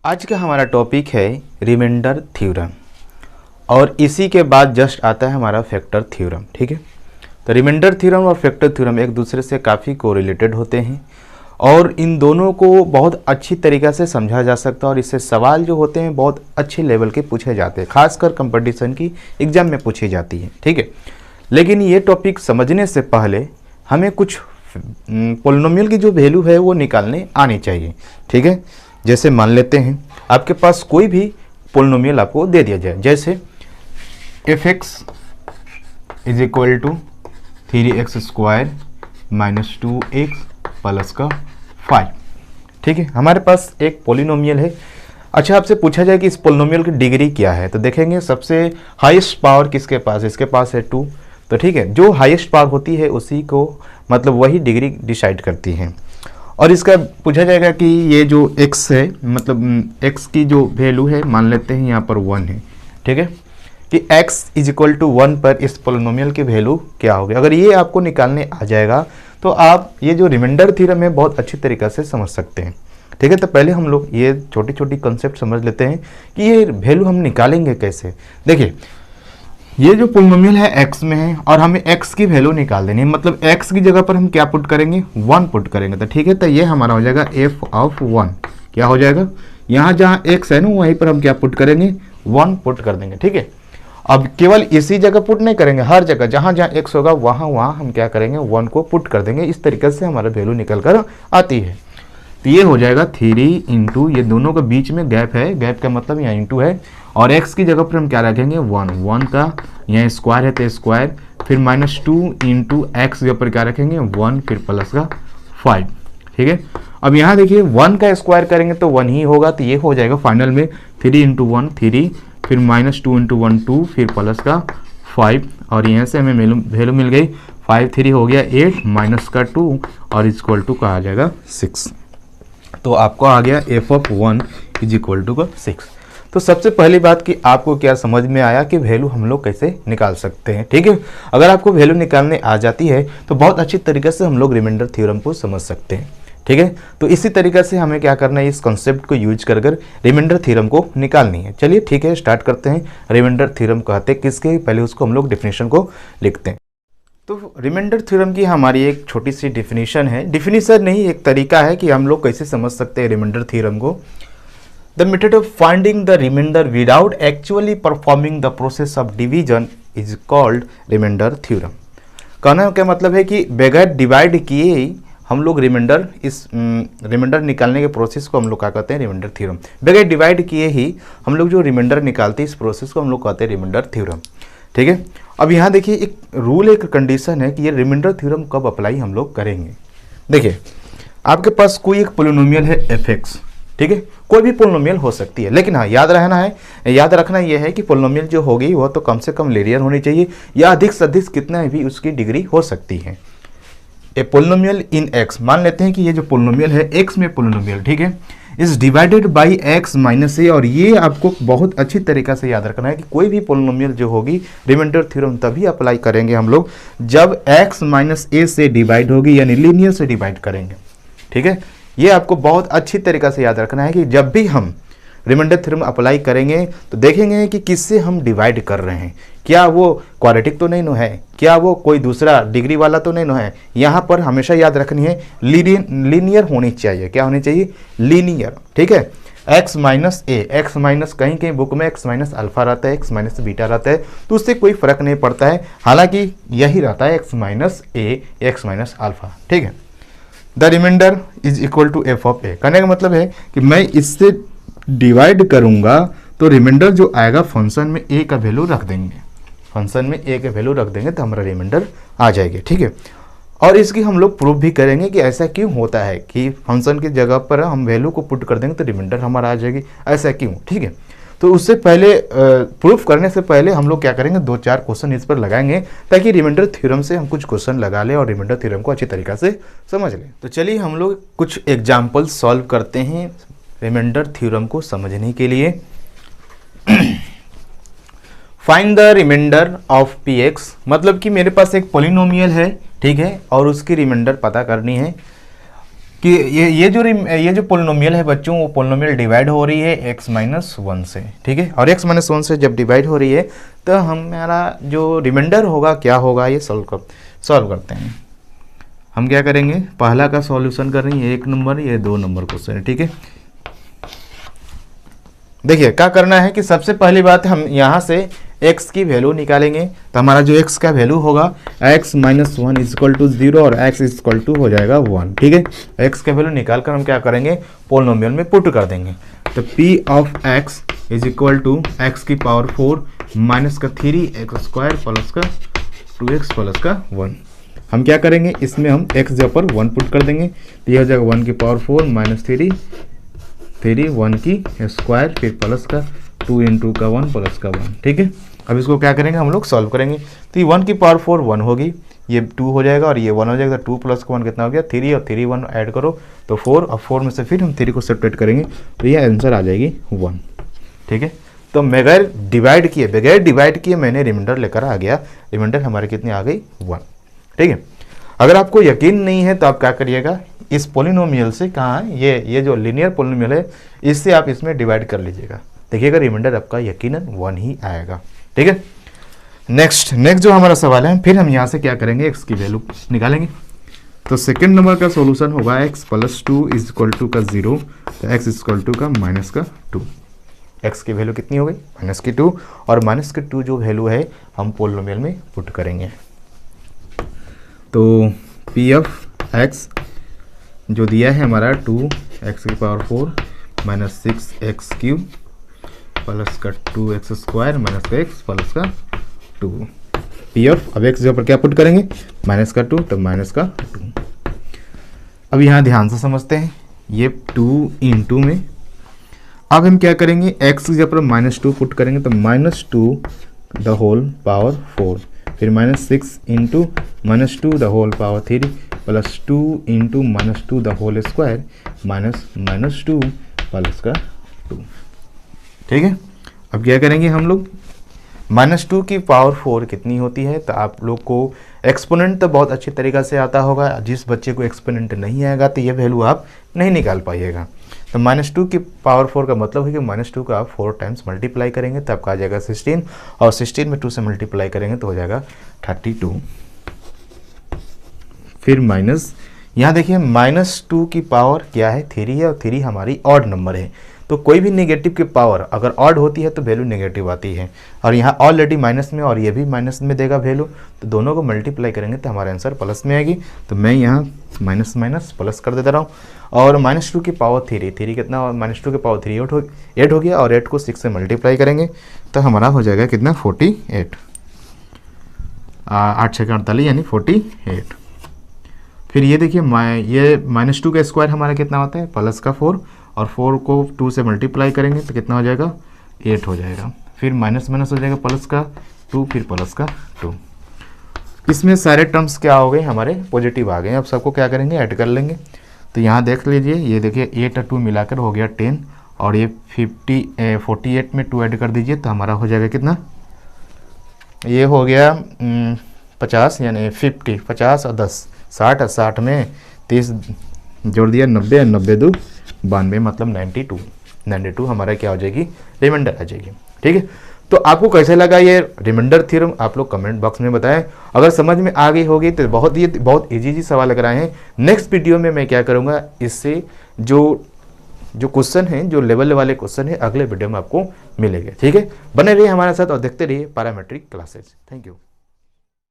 आज का हमारा टॉपिक है रिमाइंडर थ्योरम और इसी के बाद जस्ट आता है हमारा फैक्टर थ्योरम। ठीक है, तो रिमाइंडर थ्योरम और फैक्टर थ्योरम एक दूसरे से काफ़ी कोरिलेटेड होते हैं और इन दोनों को बहुत अच्छी तरीक़ा से समझा जा सकता है और इससे सवाल जो होते हैं बहुत अच्छे लेवल के पूछे जाते हैं, खासकर कंपटीशन की एग्ज़ाम में पूछी जाती है। ठीक है, लेकिन ये टॉपिक समझने से पहले हमें कुछ पोलिनोमियल की जो वैल्यू है वो निकालने आनी चाहिए। ठीक है, जैसे मान लेते हैं आपके पास कोई भी पोलिनोमियल आपको दे दिया जाए, जैसे f(x) is equal to 3x² minus 2x plus का 5। ठीक है, हमारे पास एक पोलिनोमियल है। अच्छा, आपसे पूछा जाए कि इस पोलिनोमियल की डिग्री क्या है, तो देखेंगे सबसे हाईएस्ट पावर किसके पास है, इसके पास है 2। तो ठीक है, जो हाईएस्ट पावर होती है उसी को मतलब वही डिग्री डिसाइड करती है। और इसका पूछा जाएगा कि ये जो x है मतलब x की जो वैल्यू है मान लेते हैं यहाँ पर 1 है। ठीक है, कि x इज इक्वल टू 1 पर इस पोलिनोमियल की वैल्यू क्या होगी। अगर ये आपको निकालने आ जाएगा तो आप ये जो रिमाइंडर थ्योरम है बहुत अच्छी तरीक़े से समझ सकते हैं। ठीक है, तो पहले हम लोग ये छोटी छोटी कंसेप्ट समझ लेते हैं कि ये वैल्यू हम निकालेंगे कैसे। देखिए, ये जो पोलिनोमियल है x में है और हमें x की वैल्यू निकाल देनी है, मतलब x की जगह पर हम क्या पुट करेंगे, 1 पुट करेंगे। तो ठीक है, तो ये हमारा हो जाएगा f ऑफ 1। क्या हो जाएगा, यहाँ जहाँ x है ना वहीं पर हम क्या पुट करेंगे, 1 पुट कर देंगे। ठीक है, अब केवल इसी जगह पुट नहीं करेंगे, हर जगह जहाँ जहाँ x होगा वहाँ वहाँ हम क्या करेंगे, 1 को पुट कर देंगे। इस तरीके से हमारा वैल्यू निकल कर आती है। तो ये हो जाएगा 3 इंटू, ये दोनों के बीच में गैप है, गैप का मतलब यहाँ इंटू है, और x की जगह पर हम क्या रखेंगे, 1 का यहाँ स्क्वायर है तो स्क्वायर, फिर -2 इंटू एक्स के ऊपर क्या रखेंगे, 1, फिर प्लस का 5। ठीक है, अब यहाँ देखिए 1 का स्क्वायर करेंगे तो 1 ही होगा, तो ये हो जाएगा फाइनल में 3 इंटू 1 3, फिर -2 इंटू 1 2, फिर प्लस का 5, और यहाँ से हमें वैल्यू मिल गई 5 3 हो गया 8 माइनस का 2 और इक्वल टू का आ जाएगा 6। तो आपको आ गया f of 1 is equal to का 6। तो सबसे पहली बात कि आपको क्या समझ में आया कि वैल्यू हम लोग कैसे निकाल सकते हैं। ठीक है, अगर आपको वैल्यू निकालने आ जाती है तो बहुत अच्छी तरीके से हम लोग रिमाइंडर थ्योरम को समझ सकते हैं। ठीक है, तो इसी तरीके से हमें क्या करना है, इस कॉन्सेप्ट को यूज कर रिमाइंडर थ्योरम को निकालनी है। चलिए ठीक है, स्टार्ट करते हैं। रिमाइंडर थ्योरम कहते हैं किसके, पहले उसको हम लोग डेफिनेशन को लिखते हैं। तो रिमाइंडर थ्योरम की हमारी एक छोटी सी डेफिनेशन है, डेफिनेशन नहीं एक तरीका है कि हम लोग कैसे समझ सकते हैं रिमाइंडर थ्योरम को। The method of finding the remainder without actually performing the process of division is called remainder theorem. कहने का मतलब है कि बगैर डिवाइड किए ही हम लोग रिमाइंडर निकालने के प्रोसेस को हम लोग क्या कहते हैं, रिमाइंडर थ्योरम। बगैर डिवाइड किए ही हम लोग जो रिमाइंडर निकालते हैं इस प्रोसेस को हम लोग कहते हैं रिमाइंडर थ्योरम। ठीक है, अब यहाँ देखिए एक रूल एक कंडीशन है कि ये रिमाइंडर थ्योरम कब अप्लाई हम लोग करेंगे। देखिए, आपके पास कोई एक पोलिनोमियल है f(x), ठीक है, कोई भी पोलिनोमियल हो सकती है, लेकिन हाँ याद रखना यह है कि पोलिनोमियल जो होगी वह तो कम से कम लीनियर होनी चाहिए या अधिक से अधिक कितना भी उसकी डिग्री हो सकती है। ए पोलिनोमियल इन x, मान लेते हैं कि ये जो पोलिनोमियल है x में पोलिनोमियल, ठीक है, is divided by x minus a. और ये आपको बहुत अच्छी तरीक़ा से याद रखना है कि कोई भी पोलिनोमियल जो होगी रिमाइंडर थ्योरम तभी अप्लाई करेंगे हम लोग जब x माइनस ए से डिवाइड होगी, यानी लीनियर से डिवाइड करेंगे। ठीक है, ये आपको बहुत अच्छी तरीक़ा से याद रखना है कि जब भी हम रिमाइंडर थ्योरम अप्लाई करेंगे तो देखेंगे कि किससे हम डिवाइड कर रहे हैं, क्या वो क्वाड्रेटिक तो नहीं है, क्या वो कोई दूसरा डिग्री वाला तो नहीं है। यहाँ पर हमेशा याद रखनी है लीनियर होनी चाहिए। क्या होनी चाहिए, लीनियर। ठीक है, x minus a, x minus कहीं कहीं बुक में x माइनस अल्फा रहता है, x माइनस बीटा रहता है, तो उससे कोई फर्क नहीं पड़ता है, हालांकि यही रहता है x minus a, x minus alpha. ठीक है, the remainder is equal to f of a. कहने का मतलब है कि मैं इससे डिवाइड करूंगा तो रिमाइंडर जो आएगा फंक्शन में a का वैल्यू रख देंगे, फंक्शन में a का वैल्यू रख देंगे तो हमारा रिमाइंडर आ जाएगी। ठीक है, और इसकी हम लोग प्रूफ भी करेंगे कि ऐसा क्यों होता है कि फंक्शन की जगह पर हम वैल्यू को पुट कर देंगे तो रिमाइंडर हमारा आ जाएगी, ऐसा क्यों। ठीक है, तो उससे पहले प्रूफ करने से पहले हम लोग क्या करेंगे, 2-4 क्वेश्चन इस पर लगाएंगे ताकि रिमाइंडर थ्योरम से हम कुछ क्वेश्चन लगा लें और रिमाइंडर थ्योरम को अच्छी तरीक़ा से समझ लें। तो चलिए हम लोग कुछ एग्जाम्पल सॉल्व करते हैं रिमाइंडर थ्योरम को समझने के लिए। Find the remainder of px, मतलब कि मेरे पास एक पोलिनोमियल है, ठीक है, और उसकी रिमाइंडर पता करनी है। कि ये जो पोलिनोमियल है बच्चों, वो पोलिनोमियल डिवाइड हो रही है x माइनस 1 से, ठीक है। और x माइनस 1 से जब डिवाइड हो रही है तो हमारा जो रिमाइंडर होगा क्या होगा, ये सॉल्व करते हैं। हम क्या करेंगे, पहला का सॉल्यूशन कर रही है 1 नंबर, ये 2 नंबर क्वेश्चन है, ठीक है। देखिए क्या करना है कि सबसे पहली बात हम यहाँ से x की वैल्यू निकालेंगे। तो हमारा जो x का वैल्यू होगा x माइनस 1 इजक्वल टू 0 और x इजक्वल टू हो जाएगा 1, ठीक है। x का वैल्यू निकाल कर हम क्या करेंगे, पोलिनोमियल में पुट कर देंगे। तो p of x is equal to x की पावर 4 माइनस का 3x स्क्वायर प्लस का 2x प्लस का 1। हम क्या करेंगे, इसमें हम x जगह पर 1 पुट कर देंगे, तो यह हो जाएगा 1 की पावर 4 माइनस 3 1 की स्क्वायर, फिर प्लस का 2 इंटू का 1 प्लस का 1, ठीक है। अब इसको क्या करेंगे, हम लोग सॉल्व करेंगे। तो ये 1 की पावर 4 1 होगी, ये 2 हो जाएगा और ये 1 हो जाएगा। 2 प्लस का 1 कितना हो गया 3, और 3 1 ऐड करो तो 4, और 4 में से फिर हम 3 को सेपरेट करेंगे तो ये आंसर आ जाएगी 1, ठीक है। तो बगैर डिवाइड किए मैंने रिमाइंडर लेकर आ गया। रिमाइंडर हमारे कितनी आ गई 1, ठीक है। अगर आपको यकीन नहीं है तो आप क्या करिएगा, इस पोलिनोमियल से कहाँ ये जो लीनियर पोलिनोमियल है इससे आप इसमें डिवाइड कर लीजिएगा, देखिएगा रिमाइंडर आपका यकीनन 1 ही आएगा, ठीक है। नेक्स्ट जो हमारा सवाल है, फिर हम यहाँ से क्या करेंगे, x की वैल्यू निकालेंगे। तो सेकेंड नंबर का सॉल्यूशन होगा x plus 2 is equal to का 0, तो x इज इक्वल टू का माइनस का 2। x की वैल्यू कितनी हो गई, माइनस की 2, और माइनस की 2 जो वैल्यू है हम पोलिनोमियल में पुट करेंगे। तो p ऑफ x जो दिया है हमारा 2x की power 4 minus 6x cube plus का 2x स्क्वायर माइनस का x प्लस का 2। पी ऑफ, अब x जो पर क्या पुट करेंगे, माइनस का 2, तो माइनस का 2। अब यहाँ ध्यान से समझते हैं, ये 2 इंटू में अब हम क्या करेंगे, x जो पर माइनस 2 पुट करेंगे तो माइनस 2 द होल पावर 4, फिर minus 6 into minus 2 the whole power 3 plus 2 into minus 2 the whole square minus 2 plus का 2, ठीक है। अब क्या करेंगे हम लोग, माइनस 2 की पावर 4 कितनी होती है, तो आप लोग को एक्सपोनेंट तो बहुत अच्छी तरीक़ा से आता होगा। जिस बच्चे को एक्सपोनेंट नहीं आएगा तो ये वैल्यू आप नहीं निकाल पाइएगा। तो माइनस 2 की पावर 4 का मतलब है कि माइनस 2 का आप 4 टाइम्स मल्टीप्लाई करेंगे तो आपका आ जाएगा 16, और 16 में 2 से मल्टीप्लाई करेंगे तो हो जाएगा 32। फिर माइनस, यहाँ देखिए माइनस 2 की पावर क्या है, 3 है, और 3 हमारी ऑड नंबर है। तो कोई भी नेगेटिव की पावर अगर ऑड होती है तो वैल्यू नेगेटिव आती है, और यहाँ ऑलरेडी माइनस में और ये भी माइनस में देगा वैल्यू, तो दोनों को मल्टीप्लाई करेंगे तो हमारा आंसर प्लस में आएगी। तो मैं यहाँ माइनस माइनस प्लस कर देता रहा हूँ। और माइनस 2 की पावर 3 कितना, माइनस 2 की पावर 3 8 हो गया, और 8 को 6 से मल्टीप्लाई करेंगे तो हमारा हो जाएगा कितना 48, 8 6 48 यानी 48। फिर ये देखिए ये माइनस 2 का स्क्वायर हमारा कितना होता है, प्लस का 4, और 4 को 2 से मल्टीप्लाई करेंगे तो कितना हो जाएगा 8 हो जाएगा। फिर माइनस माइनस हो जाएगा प्लस का 2, फिर प्लस का 2। इसमें सारे टर्म्स क्या हो गए, हमारे पॉजिटिव आ गए। अब सबको क्या करेंगे, ऐड कर लेंगे। तो यहाँ देख लीजिए, ये देखिए 8 और 2 मिलाकर हो गया 10, और ये 48 में 2 ऐड कर दीजिए तो हमारा हो जाएगा कितना, ये हो गया 50 यानी 50 और 10 60, और 60 में 30 जोड़ दिया 90, और 90 2 92 मतलब 92 हमारा क्या हो जाएगी, रिमाइंडर आ जाएगी, ठीक है। तो आपको कैसे लगा ये रिमाइंडर थ्योरम, आप लोग कमेंट बॉक्स में बताएं। अगर समझ में आ गई होगी तो बहुत इजी सवाल लग रहा है। नेक्स्ट वीडियो में मैं क्या करूँगा, इससे जो क्वेश्चन है, जो लेवल वाले क्वेश्चन है, अगले वीडियो में आपको मिलेंगे, ठीक है। बने रहिए हमारे साथ और देखते रहिए पैरामेट्रिक क्लासेज। Thank you.